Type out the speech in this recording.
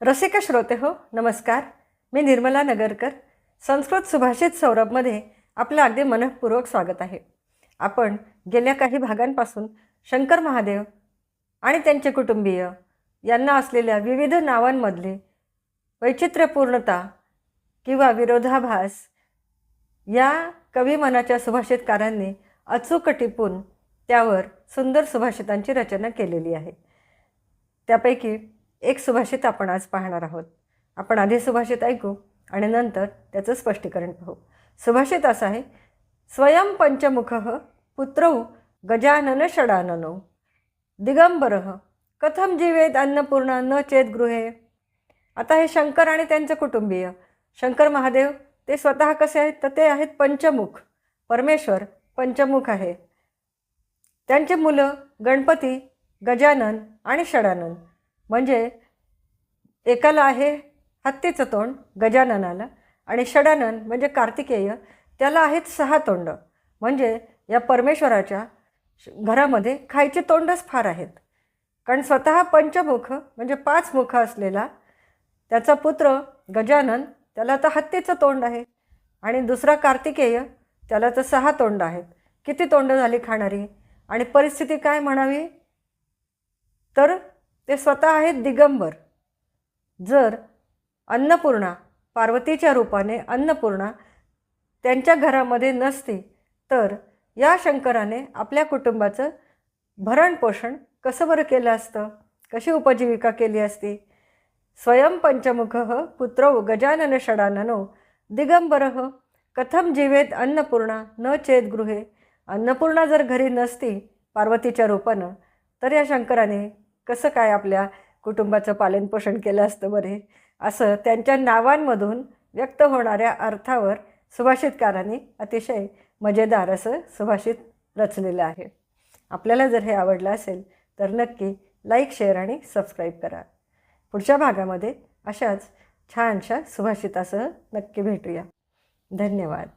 रसिक श्रोते हो, नमस्कार. मी निर्मला नगरकर. संस्कृत सुभाषित सौरभमध्ये आपलं अगदी मनःपूर्वक स्वागत आहे. आपण गेल्या काही भागांपासून शंकर महादेव आणि त्यांचे कुटुंबीय यांना असलेल्या विविध नावांमधले वैचित्र्यपूर्णता किंवा विरोधाभास या कविमनाच्या सुभाषितकारांनी अचूक टिपून त्यावर सुंदर सुभाषितांची रचना केलेली आहे. त्यापैकी एक सुभाषित आपण आज पाहणार आहोत. आपण आधी सुभाषित ऐकू आणि नंतर त्याचं स्पष्टीकरण पाहू. सुभाषित असं आहे: स्वयं पंचमुखः पुत्रौ गजानन षडाननौ दिगंबरः कथम जीवेत अन्नपूर्णा न चेत गृहे. आता हे शंकर आणि त्यांचे कुटुंबीय शंकर महादेव ते स्वतः कसे आहेत तर ते आहेत पंचमुख. परमेश्वर पंचमुख आहे. त्यांचे मुलं गणपती, गजानन आणि षडानन. म्हणजे एकाला आहे हत्तीचं तोंड गजाननाला, आणि षडानन म्हणजे कार्तिकेय त्याला आहेत 6 तोंड. म्हणजे या परमेश्वराच्या घरामध्ये खायचे तोंडच फार आहेत. कारण स्वतः पंचमुख म्हणजे 5 मुख असलेला त्याचा पुत्र गजानन त्याला तर हत्तीचं तोंड आहे, आणि दुसरा कार्तिकेय त्याला तर 6 तोंड आहेत. किती तोंड झाली खाणारी. आणि परिस्थिती काय म्हणावी तर ते स्वतः आहेत दिगंबर. जर अन्नपूर्णा पार्वतीच्या रूपाने अन्नपूर्णा त्यांच्या घरामध्ये नसती तर या शंकराने आपल्या कुटुंबाचं भरणपोषण कसं बरं केलं असतं, कशी उपजीविका केली असती. स्वयं पंचमुखः पुत्रौ गजानन षडाननौ दिगंबरः कथम जीवेत अन्नपूर्णा न चेत गृहे. अन्नपूर्णा जर घरी नसती पार्वतीच्या रूपानं तर या शंकराने कसं काय आपल्या कुटुंबाचं पालनपोषण केलं असतं बरे. असं त्यांच्या नावांमधून व्यक्त होणाऱ्या अर्थावर सुभाषितकारांनी अतिशय मजेदार असं सुभाषित रचलेलं आहे. आपल्याला जर हे आवडलं असेल तर नक्की लाईक, शेअर आणि सबस्क्राईब करा. पुढच्या भागामध्ये अशाच छानशा सुभाषितासह नक्की भेटूया. धन्यवाद.